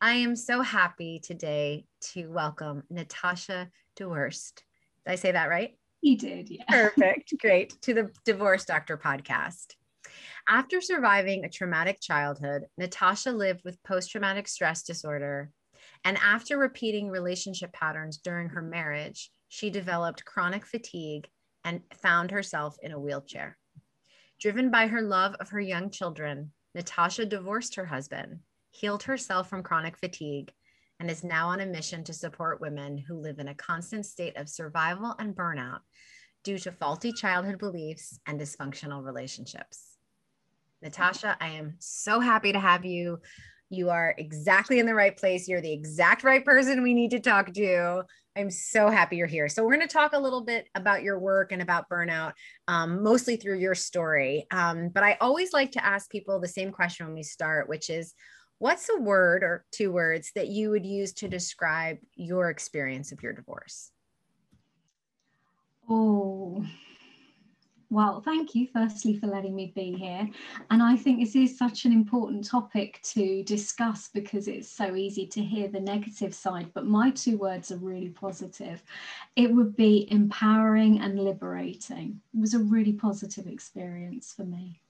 I am so happy today to welcome Natasha Dewhirst. Did I say that right? You did, yeah. Perfect. Great. To the Divorce Doctor podcast. After surviving a traumatic childhood, Natasha lived with post-traumatic stress disorder. And after repeating relationship patterns during her marriage, she developed chronic fatigue and found herself in a wheelchair. Driven by her love of her young children, Natasha divorced her husband, healed herself from chronic fatigue, and is now on a mission to support women who live in a constant state of survival and burnout due to faulty childhood beliefs and dysfunctional relationships. Natasha, I am so happy to have you. You are exactly in the right place. You're the exact right person we need to talk to. I'm so happy you're here. So we're going to talk a little bit about your work and about burnout, mostly through your story. But I always like to ask people the same question when we start, which is, what's a word or two words that you would use to describe your experience of your divorce? Oh, well, thank you firstly for letting me be here. And I think this is such an important topic to discuss because it's so easy to hear the negative side, but my two words are really positive. It would be empowering and liberating. It was a really positive experience for me.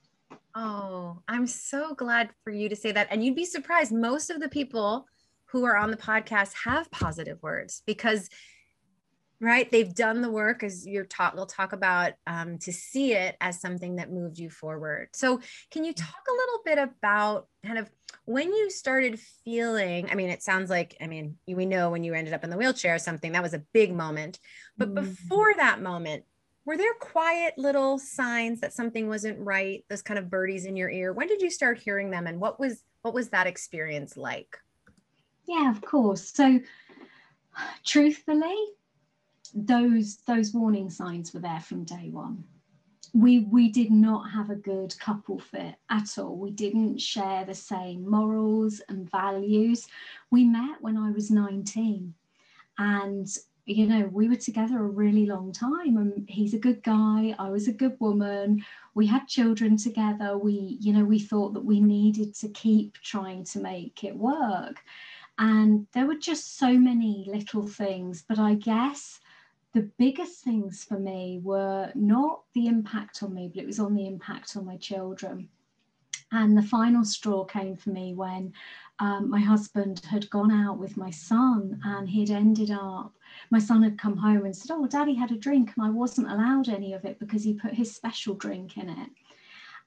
Oh, I'm so glad for you to say that. And you'd be surprised, most of the people who are on the podcast have positive words because, right, they've done the work, as we'll talk about, to see it as something that moved you forward. So can you talk a little bit about kind of when you started feeling, it sounds like, we know when you ended up in the wheelchair, something that was a big moment, but before that moment, were there quiet little signs that something wasn't right? Those kind of birdies in your ear. When did you start hearing them, and what was that experience like? Yeah, of course. So truthfully, those warning signs were there from day one. We did not have a good couple fit at all. We didn't share the same morals and values. We met when I was 19, and we were together a really long time, and he's a good guy, I was a good woman, we had children together, we thought that we needed to keep trying to make it work. And there were just so many little things, but I guess the biggest things for me were not the impact on me, but it was on the impact on my children. And the final straw came for me when my husband had gone out with my son, and he'd ended up, my son had come home and said, "Oh, Daddy had a drink," and I wasn't allowed any of it because he put his special drink in it.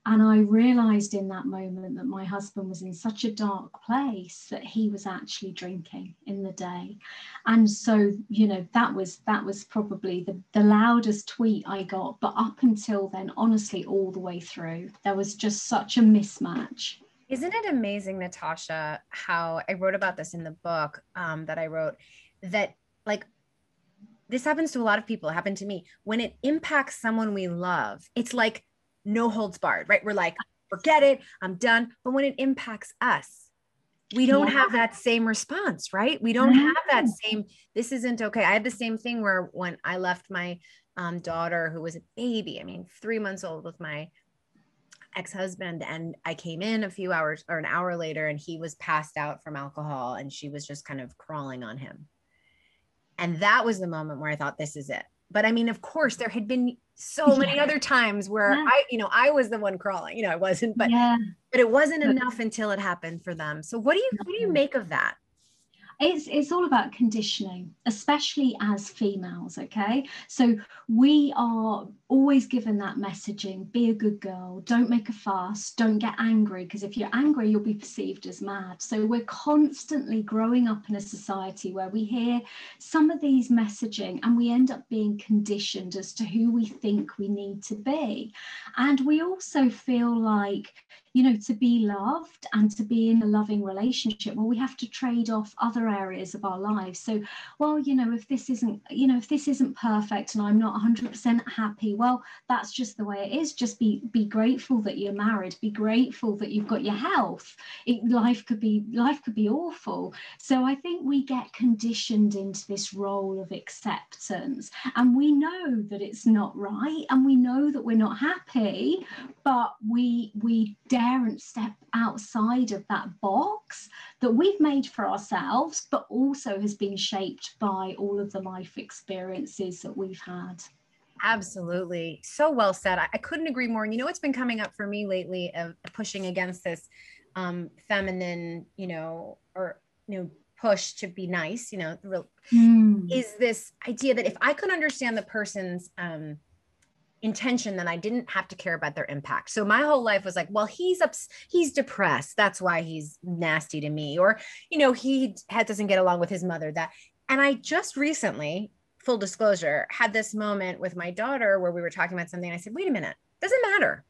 And I realized in that moment that my husband was in such a dark place that he was actually drinking in the day. And so, that was probably the loudest tweet I got. But up until then, honestly, all the way through, there was just such a mismatch. Isn't it amazing, Natasha, how I wrote about this in the book that I wrote, that like this happens to a lot of people, it happened to me. When it impacts someone we love, it's like no holds barred, right? We're like, forget it, I'm done. But when it impacts us, we don't have that same response, right? We don't have that same, this isn't okay. I had the same thing where when I left my daughter, who was a baby, 3 months old, with my ex-husband, and I came in a few hours or an hour later, and he was passed out from alcohol, and she was just kind of crawling on him. And that was the moment where I thought, this is it. But of course, there had been so many other times where I was the one crawling, I wasn't, but it wasn't enough until it happened for them. So what do you make of that? It's all about conditioning, especially as females, okay? So we are always given that messaging: be a good girl, don't make a fuss, don't get angry, because if you're angry, you'll be perceived as mad. So we're constantly growing up in a society where we hear some of these messaging, and we end up being conditioned as to who we think we need to be. And we also feel like, to be loved and to be in a loving relationship, well, we have to trade off other areas of our lives. So, well, if this isn't perfect and I'm not 100% happy, well, that's just the way it is. Just be grateful that you're married. Be grateful that you've got your health. Life could be awful. So I think we get conditioned into this role of acceptance, and we know that it's not right, and we know that we're not happy, but we daren't step outside of that box that we've made for ourselves, but also has been shaped by all of the life experiences that we've had. Absolutely. So well said. I couldn't agree more. And you know what's been coming up for me lately of pushing against this feminine, push to be nice, is this idea that if I could understand the person's intention, then I didn't have to care about their impact. So my whole life was like, well, he's depressed. That's why he's nasty to me. Or, he doesn't get along with his mother. And I just recently, full disclosure, had this moment with my daughter where we were talking about something. And I said, wait a minute, doesn't matter.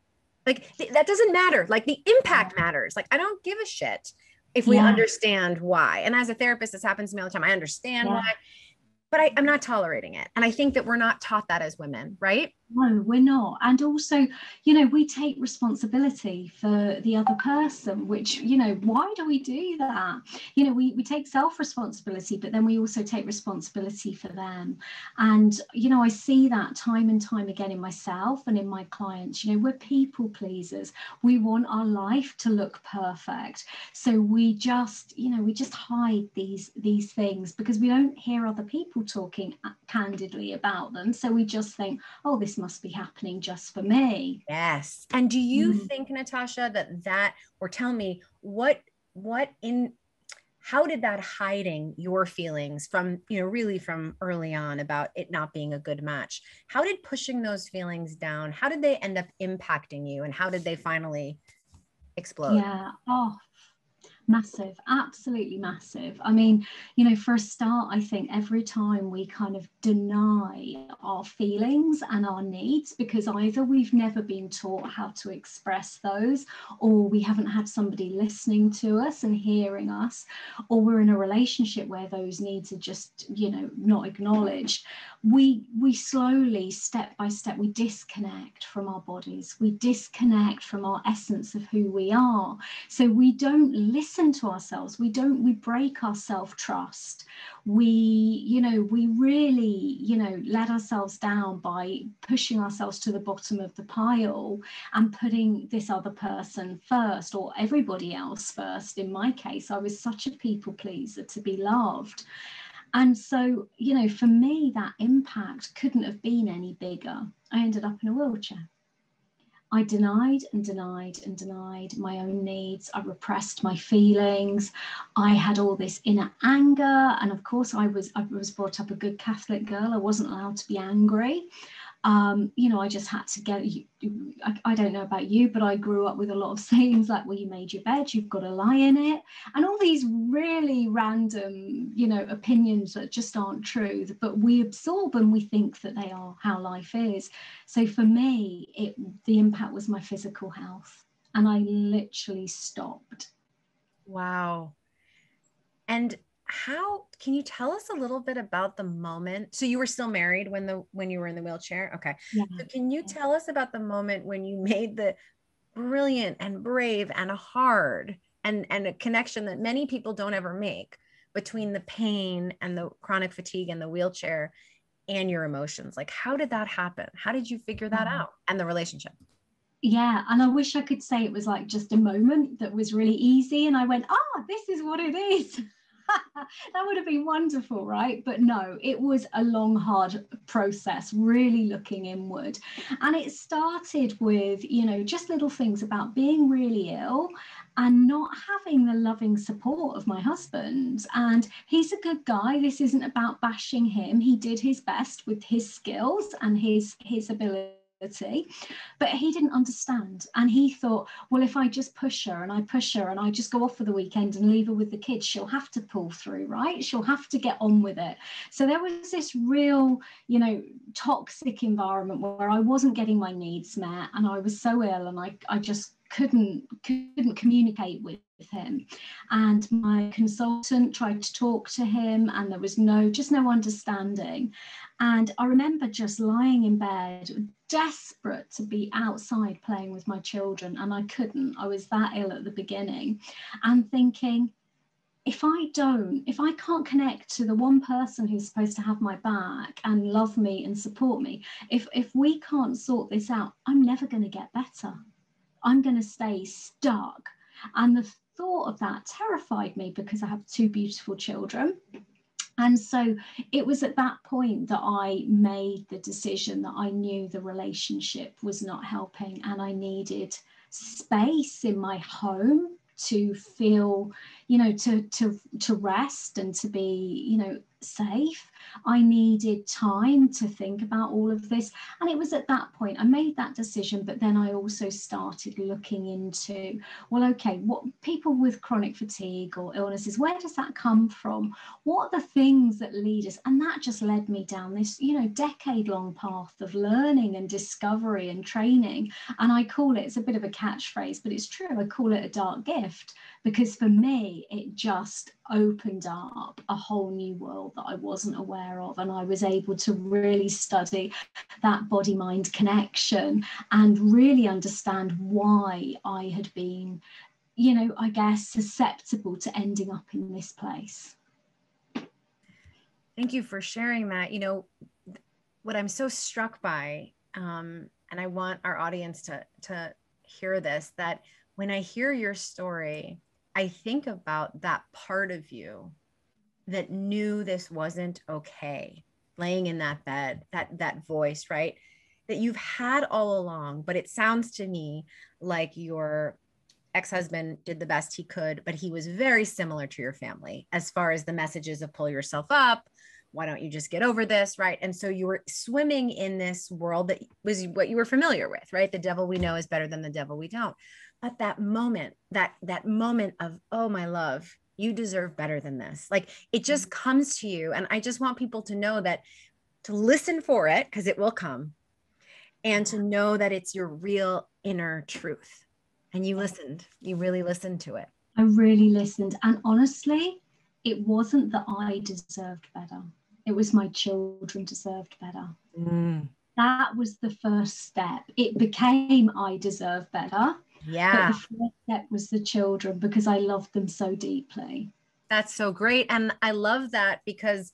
Like that doesn't matter. Like the impact matters. Like I don't give a shit if we understand why. And as a therapist, this happens to me all the time. I understand why, but I'm not tolerating it. And I think that we're not taught that as women, right? No, we're not. And also, we take responsibility for the other person, which, why do we do that? We take self-responsibility, but then we also take responsibility for them. And, I see that time and time again in myself and in my clients. We're people pleasers. We want our life to look perfect. So we just hide these things because we don't hear other people talking candidly about them. So we just think, oh, this must be happening just for me. Yes. And do you think, Natasha, or tell me how did that hiding your feelings from, really from early on about it not being a good match, how did pushing those feelings down, how did they end up impacting you, and how did they finally explode? Yeah. Oh, massive, absolutely massive. I mean, for a start, I think every time we kind of deny our feelings and our needs, because either we've never been taught how to express those, or we haven't had somebody listening to us and hearing us, or we're in a relationship where those needs are just, not acknowledged. We slowly, step by step, we disconnect from our bodies. We disconnect from our essence of who we are. So we don't listen to ourselves. We break our self-trust. We really, let ourselves down by pushing ourselves to the bottom of the pile and putting this other person first, or everybody else first. In my case, I was such a people pleaser to be loved. And so, for me, that impact couldn't have been any bigger. I ended up in a wheelchair. I denied and denied and denied my own needs. I repressed my feelings. I had all this inner anger. And of course, I was brought up a good Catholic girl. I wasn't allowed to be angry. I just had to get, I don't know about you, but I grew up with a lot of sayings like, well, you made your bed, you've got to lie in it. And all these really random, opinions that just aren't true, but we absorb and we think that they are how life is. So for me, the impact was my physical health, and I literally stopped. Wow. And how can you tell us a little bit about the moment? So you were still married when you were in the wheelchair? Okay. Yeah. So can you tell us about the moment when you made the brilliant and brave and hard and a connection that many people don't ever make between the pain and the chronic fatigue and the wheelchair and your emotions? Like, how did that happen? How did you figure that out, and the relationship? Yeah, and I wish I could say it was like just a moment that was really easy and I went, this is what it is. That would have been wonderful, right? But no, it was a long, hard process, really looking inward. And it started with, just little things about being really ill and not having the loving support of my husband. And he's a good guy. This isn't about bashing him. He did his best with his skills and his ability. But he didn't understand, and he thought, well, if I just push her and I just go off for the weekend and leave her with the kids, she'll have to pull through, right? She'll have to get on with it. So there was this real, toxic environment where I wasn't getting my needs met, and I was so ill, and I just couldn't communicate with him. And my consultant tried to talk to him, and there was no understanding. And I remember just lying in bed, desperate to be outside playing with my children, and I couldn't. I was that ill at the beginning, and thinking, if I can't connect to the one person who's supposed to have my back and love me and support me, if we can't sort this out, I'm never going to get better. I'm going to stay stuck. And the thought of that terrified me because I have two beautiful children. And so it was at that point that I made the decision that I knew the relationship was not helping, and I needed space in my home to feel, to rest and to be, safe. I needed time to think about all of this. And it was at that point I made that decision. But then I also started looking into, well, okay, what people with chronic fatigue or illnesses, where does that come from? What are the things that lead us? And that just led me down this, decade-long path of learning and discovery and training. And I call it, it's a bit of a catchphrase, but it's true, I call it a dark gift, because for me, it just opened up a whole new world that I wasn't aware of. And I was able to really study that body-mind connection and really understand why I had been, I guess, susceptible to ending up in this place. Thank you for sharing that. What I'm so struck by, and I want our audience to hear this, that when I hear your story, I think about that part of you that knew this wasn't okay, laying in that bed, that voice, right? That you've had all along. But it sounds to me like your ex-husband did the best he could, but he was very similar to your family as far as the messages of pull yourself up. Why don't you just get over this, right? And so you were swimming in this world that was what you were familiar with, right? The devil we know is better than the devil we don't. But that moment of, oh, my love, you deserve better than this. Like, it just comes to you. And I just want people to know that, to listen for it, because it will come, and to know that it's your real inner truth. And you listened, you really listened to it. I really listened. And honestly, it wasn't that I deserved better. It was my children deserved better. That was the first step. It became I deserve better. Yeah. But the first step was the children, because I loved them so deeply. That's so great. And I love that, because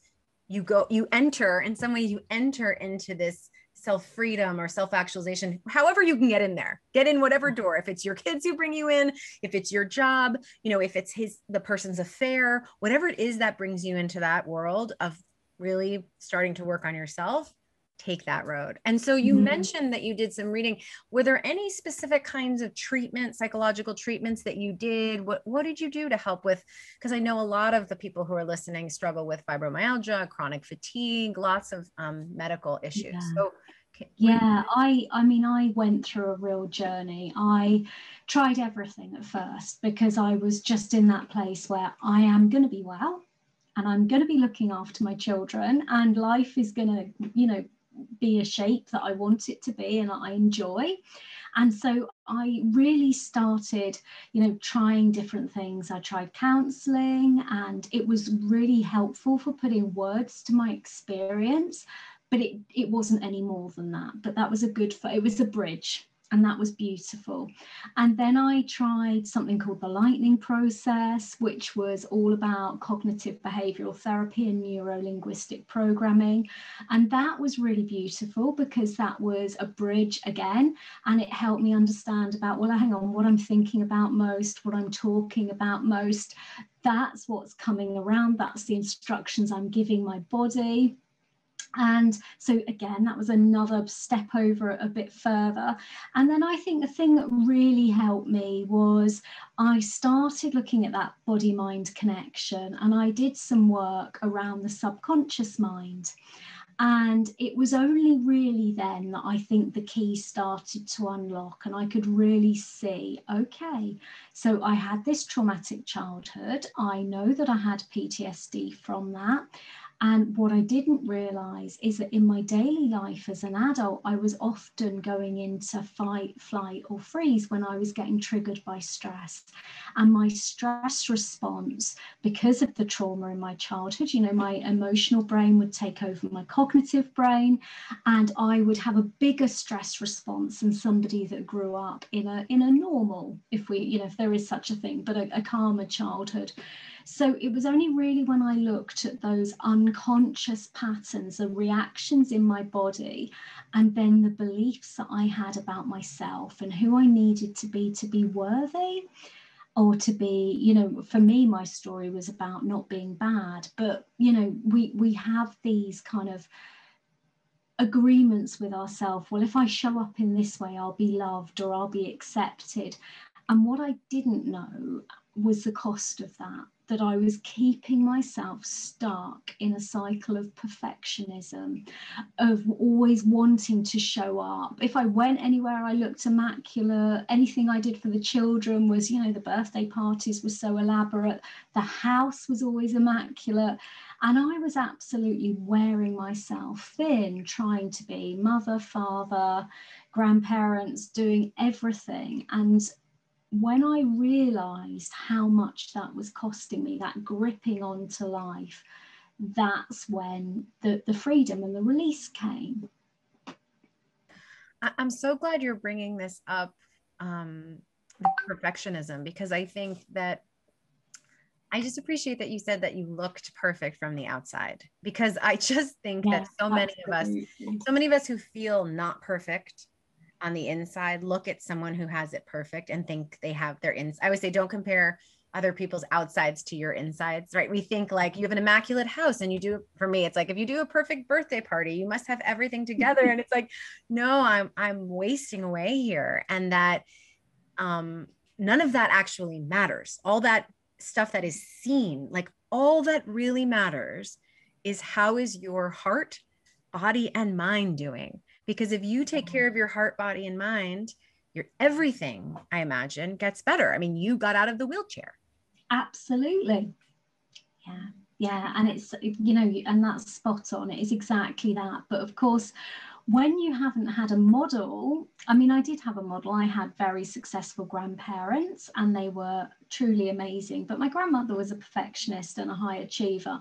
you enter into this self-freedom or self-actualization, however you can get in whatever door. If it's your kids who bring you in, if it's your job, if it's the person's affair, whatever it is that brings you into that world of really starting to work on yourself, take that road. And so you mentioned that you did some reading. Were there any specific kinds of psychological treatments that you did? What did you do to help with? Because I know a lot of the people who are listening struggle with fibromyalgia, chronic fatigue, lots of medical issues. Yeah. I went through a real journey. I tried everything at first, because I was just in that place where I am going to be well, and I'm going to be looking after my children, and life is going to, be a shape that I want it to be and I enjoy. And so I really started, trying different things. I tried counseling, and it was really helpful for putting words to my experience, but it wasn't any more than that. But that was it was a bridge. And that was beautiful. And then I tried something called the lightning process, which was all about cognitive behavioral therapy and neuro-linguistic programming. And that was really beautiful, because that was a bridge again. And it helped me understand about, well, hang on, what I'm thinking about most, what I'm talking about most, that's what's coming around. That's the instructions I'm giving my body. And so again, that was another step over a bit further. And then I think the thing that really helped me was I started looking at that body-mind connection, and I did some work around the subconscious mind. And it was only really then that I think the key started to unlock, and I could really see, okay, so I had this traumatic childhood. I know that I had PTSD from that. And what I didn't realise is that in my daily life as an adult, I was often going into fight, flight or freeze when I was getting triggered by stress. And my stress response, because of the trauma in my childhood, my emotional brain would take over my cognitive brain, and I would have a bigger stress response than somebody that grew up in a normal, if there is such a thing, but a calmer childhood. So it was only really when I looked at those unconscious patterns and reactions in my body, and then the beliefs that I had about myself and who I needed to be worthy, or to be, you know, for me, my story was about not being bad. But, you know, we have these kind of agreements with ourselves. Well, if I show up in this way, I'll be loved or I'll be accepted. And what I didn't know was the cost of that I was keeping myself stuck in a cycle of perfectionism, of always wanting to show up. If I went anywhere, I looked immaculate. Anything I did for the children was, you know, the birthday parties were so elaborate. The house was always immaculate. And I was absolutely wearing myself thin, trying to be mother, father, grandparents, doing everything. And when I realized how much that was costing me, that gripping onto life, that's when the freedom and the release came. I'm so glad you're bringing this up, the perfectionism, because I think that I just appreciate that you said that you looked perfect from the outside, because I just think that so many of us who feel not perfect on the inside look at someone who has it perfect and think they have their ins. I always say, don't compare other people's outsides to your insides, right? We think like you have an immaculate house and you do, for me, it's like, if you do a perfect birthday party, you must have everything together. And it's like, no, I'm wasting away here. And that none of that actually matters. All that stuff that is seen, like all that really matters is how is your heart, body, and mind doing? Because if you take care of your heart, body, and mind, your everything, I imagine, gets better. I mean, you got out of the wheelchair. Absolutely. Yeah. And it's, you know, and that's spot on. It is exactly that. But of course, when you haven't had a model, I mean, I did have a model. I had very successful grandparents and they were truly amazing. But my grandmother was a perfectionist and a high achiever.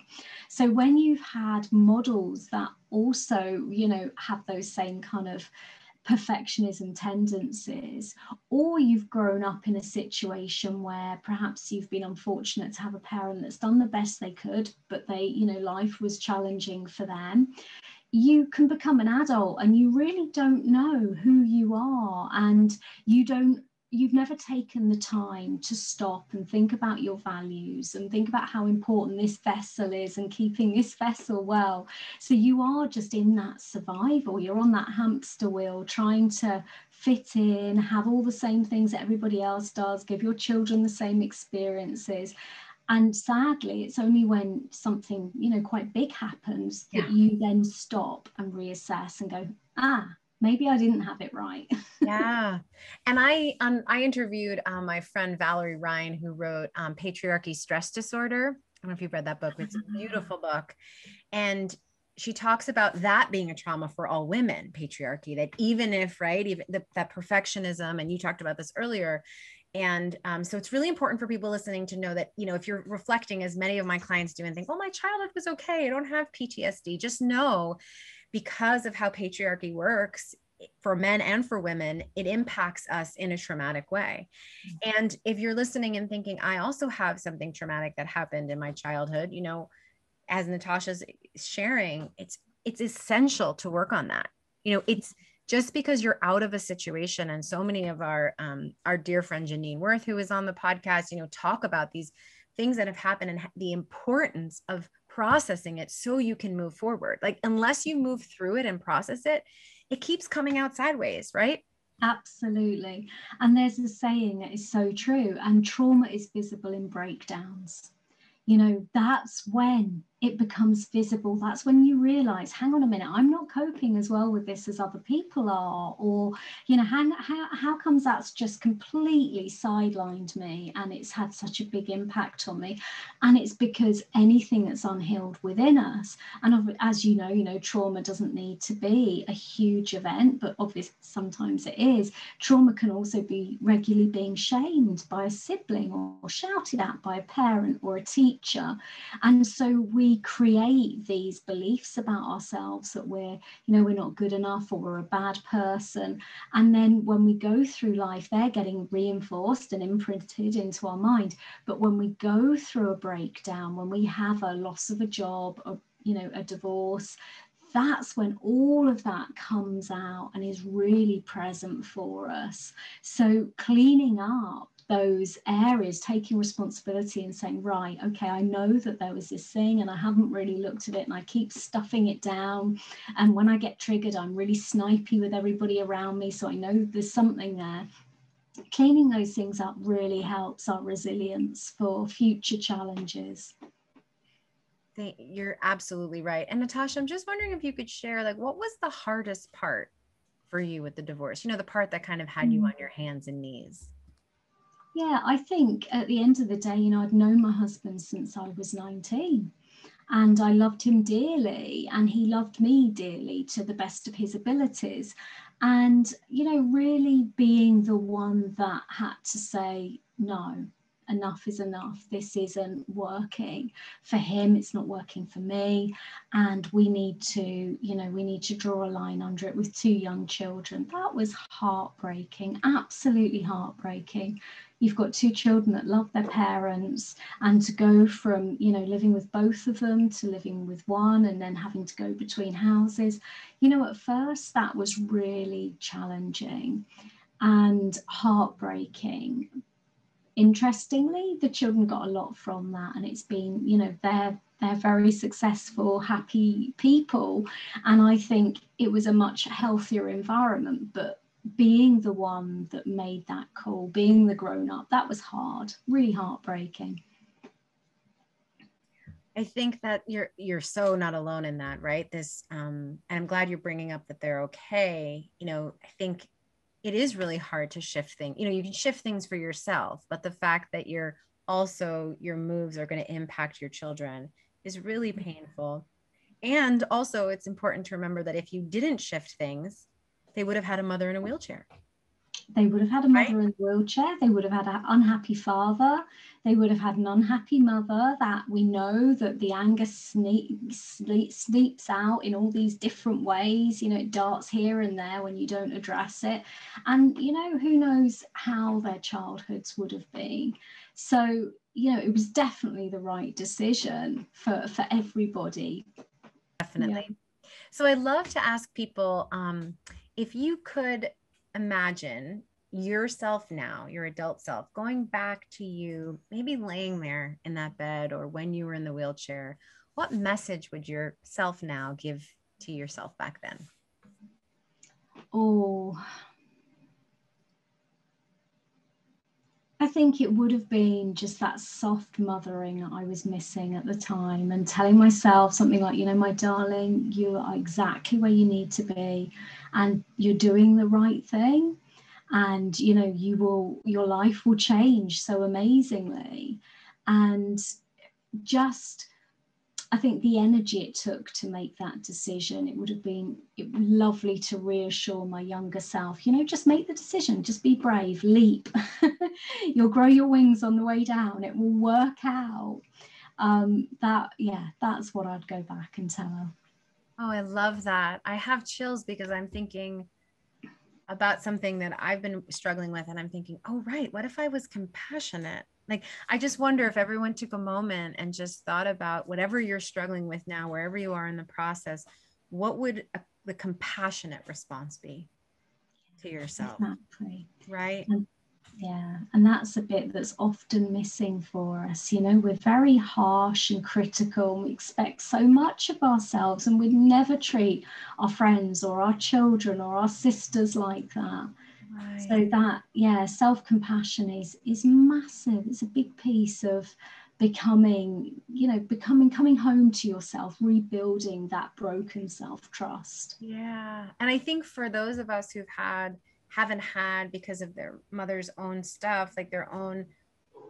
So when you've had models that also, you know, have those same kind of perfectionism tendencies, or you've grown up in a situation where perhaps you've been unfortunate to have a parent that's done the best they could, but they, you know, life was challenging for them, you can become an adult and you really don't know who you are, and you've never taken the time to stop and think about your values and think about how important this vessel is and keeping this vessel well. So you are just in that survival, you're on that hamster wheel trying to fit in, have all the same things that everybody else does, give your children the same experiences. And sadly, it's only when something, you know, quite big happens that you then stop and reassess and go, maybe I didn't have it right. Yeah. And I interviewed my friend Valerie Ryan, who wrote Patriarchy, Stress Disorder. I don't know if you've read that book, but it's a beautiful book. And she talks about that being a trauma for all women, patriarchy, that even if, right, even that perfectionism, and you talked about this earlier. And so it's really important for people listening to know that, you know, if you're reflecting, as many of my clients do, and think, well, my childhood was okay, I don't have PTSD, just know, because of how patriarchy works for men and for women, it impacts us in a traumatic way. And if you're listening and thinking, I also have something traumatic that happened in my childhood, you know, as Natasha's sharing, it's essential to work on that. You know, it's just because you're out of a situation, and so many of our dear friend Janine Worth, who is on the podcast, you know, talk about these things that have happened and the importance of processing it so you can move forward. Like, unless you move through it and process it, it keeps coming out sideways, right? Absolutely. And there's a saying that is so true, and trauma is visible in breakdowns. You know, that's when it becomes visible. That's when you realize, hang on a minute, I'm not coping as well with this as other people are. Or, you know, how comes that's just completely sidelined me and it's had such a big impact on me? And it's because anything that's unhealed within us, and as you know, trauma doesn't need to be a huge event, but obviously sometimes it is. Trauma can also be regularly being shamed by a sibling or shouted at by a parent or a teacher. And so we we create these beliefs about ourselves that we're not good enough, or we're a bad person. And then when we go through life, they're getting reinforced and imprinted into our mind. But when we go through a breakdown, when we have a loss of a job, a divorce, that's when all of that comes out and is really present for us. So cleaning up those areas, taking responsibility and saying, right, okay, I know that there was this thing and I haven't really looked at it, and I keep stuffing it down. And when I get triggered, I'm really snipey with everybody around me. So I know there's something there. Cleaning those things up really helps our resilience for future challenges. You're absolutely right. And Natasha, I'm just wondering if you could share, like, what was the hardest part for you with the divorce? The part that kind of had you on your hands and knees. Yeah, I think at the end of the day, I'd known my husband since I was 19, and I loved him dearly, and he loved me dearly to the best of his abilities. And, really being the one that had to say, no, enough is enough. This isn't working for him. It's not working for me. And we need to draw a line under it with 2 young children. That was heartbreaking, absolutely heartbreaking. You've got 2 children that love their parents, and to go from, living with both of them to living with one, and then having to go between houses, at first that was really challenging and heartbreaking. Interestingly, the children got a lot from that, and it's been, they're very successful, happy people, and I think it was a much healthier environment. But being the one that made that call, being the grown-up, that was hard, really heartbreaking. I think that you're so not alone in that, right? And I'm glad you're bringing up that they're okay. I think it is really hard to shift things. You can shift things for yourself, but the fact that your moves are going to impact your children is really painful. And also, it's important to remember that if you didn't shift things, they would have had a mother in a wheelchair. They would have had a mother in a wheelchair. They would have had an unhappy father. They would have had an unhappy mother. That we know that the anger sleeps out in all these different ways. It darts here and there when you don't address it. And, who knows how their childhoods would have been. So, it was definitely the right decision for everybody. Definitely. Yeah. So I love to ask people, if you could imagine yourself now, your adult self, going back to you, maybe laying there in that bed or when you were in the wheelchair, what message would yourself now give to yourself back then? Oh, I think it would have been just that soft mothering I was missing at the time, and telling myself something like, my darling, you are exactly where you need to be, and you're doing the right thing, and your life will change so amazingly. And just, I think the energy it took to make that decision, it would have been lovely to reassure my younger self, just make the decision, just be brave, leap. You'll grow your wings on the way down. It will work out. That's what I'd go back and tell her. Oh, I love that. I have chills because I'm thinking about something that I've been struggling with, and I'm thinking, oh, right, what if I was compassionate? Like, I just wonder if everyone took a moment and just thought about whatever you're struggling with now, wherever you are in the process, what would the compassionate response be to yourself? Exactly. Right? And that's a bit that's often missing for us. We're very harsh and critical, and we expect so much of ourselves, and we'd never treat our friends or our children or our sisters like that. Right. So that, self-compassion is massive. It's a big piece of coming home to yourself, rebuilding that broken self-trust. Yeah. And I think for those of us haven't had, because of their mother's own stuff, like their own,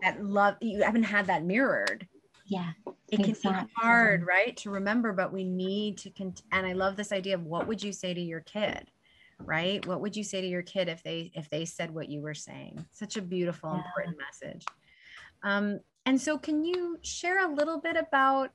that love, you haven't had that mirrored. Yeah. It can be hard, right, to remember, but we need to, and I love this idea of what would you say to your kid? Right? What would you say to your kid if they said what you were saying? Such a beautiful, important message. And so can you share a little bit about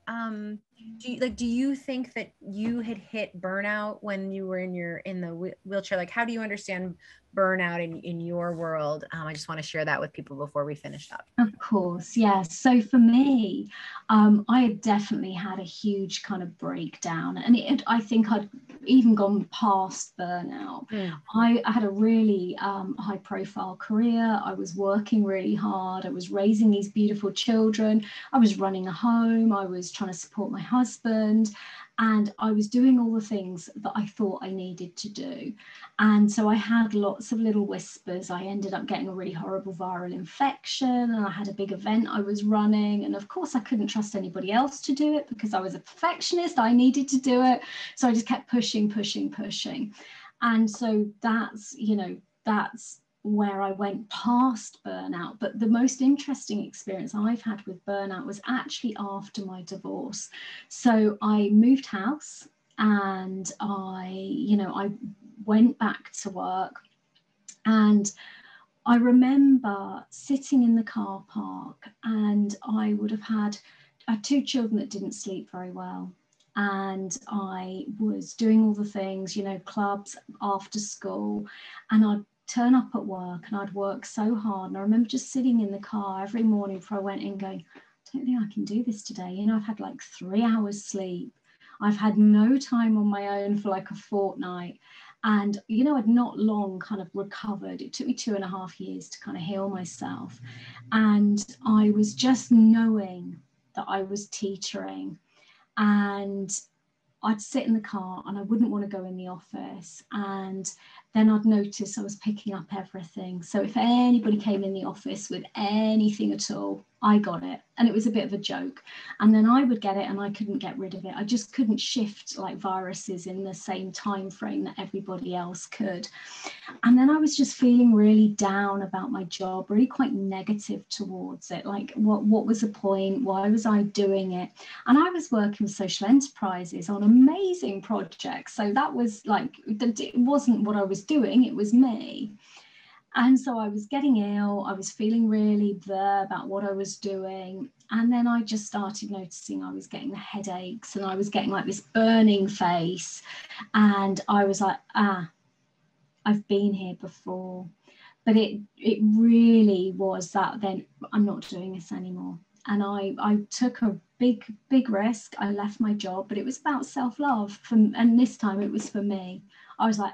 Do you think that you had hit burnout when you were in the wheelchair? Like, how do you understand burnout in your world? I just want to share that with people before we finish up. Of course, yes. So for me, I had definitely had a huge kind of breakdown, and I think I'd even gone past burnout. I had a really high-profile career. I was working really hard. I was raising these beautiful children. I was running a home. I was trying to support my husband. And I was doing all the things that I thought I needed to do. And so I had lots of little whispers. I ended up getting a really horrible viral infection, and I had a big event I was running. And of course, I couldn't trust anybody else to do it because I was a perfectionist. I needed to do it. So I just kept pushing. And so that's where I went past burnout. But the most interesting experience I've had with burnout was actually after my divorce. So I moved house, and I went back to work, and I remember sitting in the car park, and I had 2 children that didn't sleep very well. And I was doing all the things, clubs after school, and I'd turn up at work and I'd work so hard. And I remember just sitting in the car every morning before I went in going, I don't think I can do this today. I've had like 3 hours sleep. I've had no time on my own for like a fortnight. And, I'd not long kind of recovered. It took me 2.5 years to kind of heal myself. And I was just knowing that I was teetering. And I'd sit in the car and I wouldn't want to go in the office. And then I'd notice I was picking up everything. So if anybody came in the office with anything at all, I got it. And it was a bit of a joke. And then I would get it and I couldn't get rid of it. I just couldn't shift like viruses in the same time frame that everybody else could. And then I was just feeling really down about my job, really quite negative towards it. Like, what was the point? Why was I doing it? And I was working with social enterprises on amazing projects. So that was like, it wasn't what I was doing, it was me. And so I was getting ill, I was feeling really bleh about what I was doing. And then I just started noticing I was getting the headaches, and I was getting like this burning face. And I was like, I've been here before. But it really was that then I'm not doing this anymore. And I took a big risk. I left my job, but it was about self-love. And this time it was for me. I was like,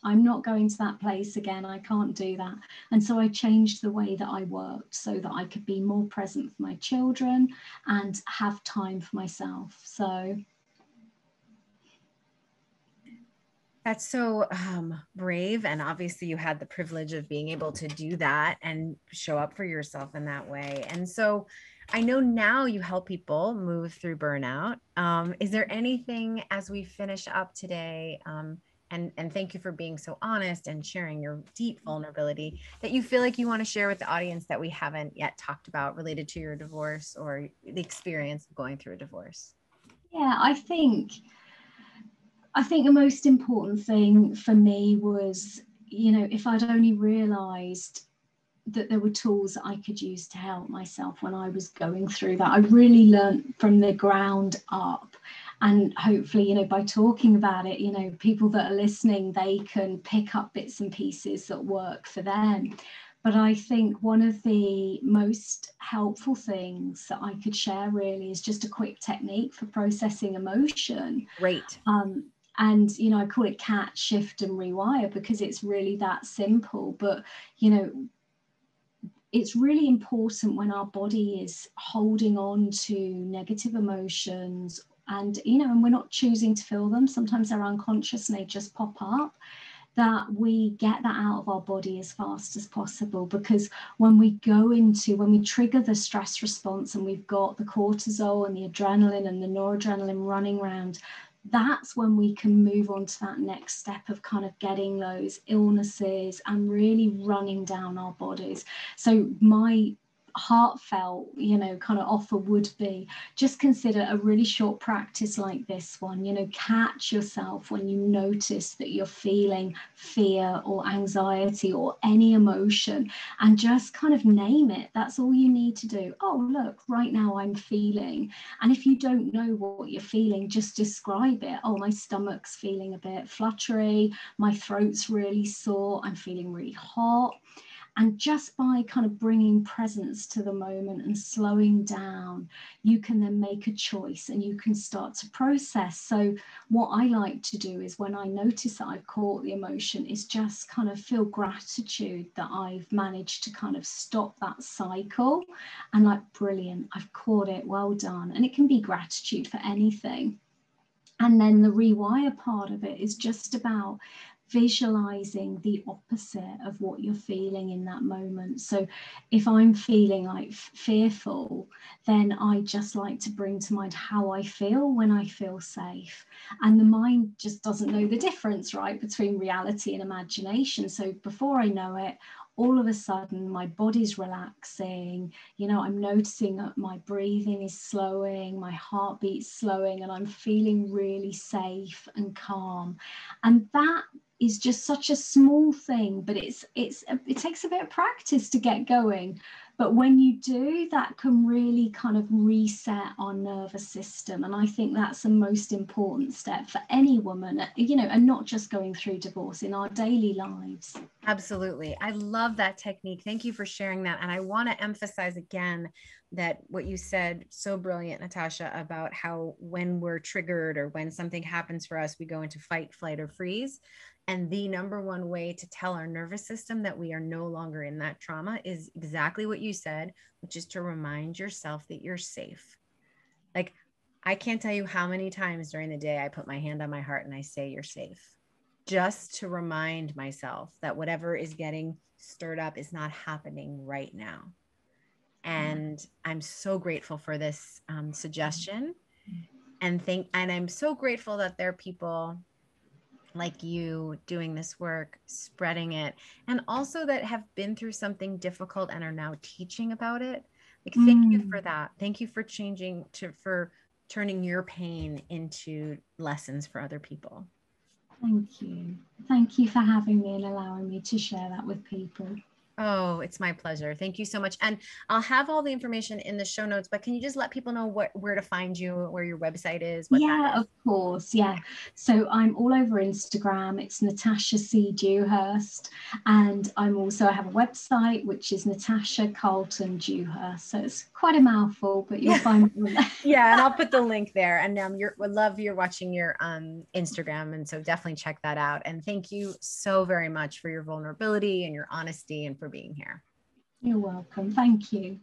I'm not going to that place again. I can't do that. And so I changed the way that I worked so that I could be more present for my children and have time for myself. So that's so brave. And obviously you had the privilege of being able to do that and show up for yourself in that way. And so I know now you help people move through burnout. Is there anything as we finish up today, and thank you for being so honest and sharing your deep vulnerability, that you feel like you want to share with the audience that we haven't yet talked about related to your divorce or the experience of going through a divorce? Yeah, I think the most important thing for me was, if I'd only realized that there were tools that I could use to help myself when I was going through that. I really learned from the ground up. And hopefully, by talking about it, people that are listening, they can pick up bits and pieces that work for them. But I think one of the most helpful things that I could share really is just a quick technique for processing emotion. Great. And, I call it catch, shift and rewire because it's really that simple. But, it's really important when our body is holding on to negative emotions and, and we're not choosing to feel them. Sometimes they're unconscious and they just pop up, that we get that out of our body as fast as possible. Because when we trigger the stress response and we've got the cortisol and the adrenaline and the noradrenaline running around, that's when we can move on to that next step of kind of getting those illnesses and really running down our bodies. So my heartfelt, kind of offer would be, just consider a really short practice like this one. Catch yourself when you notice that you're feeling fear or anxiety or any emotion, and just kind of name it. That's all you need to do. Oh, look, right now I'm feeling. And if you don't know what you're feeling, just describe it. Oh, my stomach's feeling a bit fluttery, my throat's really sore, I'm feeling really hot. And just by kind of bringing presence to the moment and slowing down, you can then make a choice and you can start to process. So what I like to do is, when I notice that I've caught the emotion, is just kind of feel gratitude that I've managed to kind of stop that cycle, and like, brilliant, I've caught it, well done. And it can be gratitude for anything. And then the rewire part of it is just about visualizing the opposite of what you're feeling in that moment. So if I'm feeling like fearful, then I just like to bring to mind how I feel when I feel safe. And the mind just doesn't know the difference, right, between reality and imagination. So before I know it, all of a sudden my body's relaxing, I'm noticing that my breathing is slowing, my heartbeat's slowing, and I'm feeling really safe and calm. And that is just such a small thing, but it takes a bit of practice to get going. But when you do, that can really kind of reset our nervous system. And I think that's the most important step for any woman, and not just going through divorce, in our daily lives. Absolutely. I love that technique. Thank you for sharing that. And I want to emphasize again that what you said, so brilliant, Natasha, about how when we're triggered or when something happens for us, we go into fight, flight, or freeze. And the number one way to tell our nervous system that we are no longer in that trauma is exactly what you said, which is to remind yourself that you're safe. Like, I can't tell you how many times during the day I put my hand on my heart and I say, you're safe, just to remind myself that whatever is getting stirred up is not happening right now. And I'm so grateful for this suggestion. And I'm so grateful that there are people like you doing this work, spreading it, and also that have been through something difficult and are now teaching about it. Like, thank you for that. Thank you for for turning your pain into lessons for other people. Thank you. Thank you for having me and allowing me to share that with people. Oh, it's my pleasure. Thank you so much. And I'll have all the information in the show notes, but can you just let people know where to find you, where your website is? Yeah, of course. Yeah. So I'm all over Instagram. It's Natasha C Dewhirst. And I have a website, which is Natasha Carlton Dewhirst. So it's quite a mouthful, but you'll find it there. Yeah. And I'll put the link there. And would love you're watching your Instagram. And so definitely check that out. And thank you so very much for your vulnerability and your honesty and for being here. You're welcome. Thank you.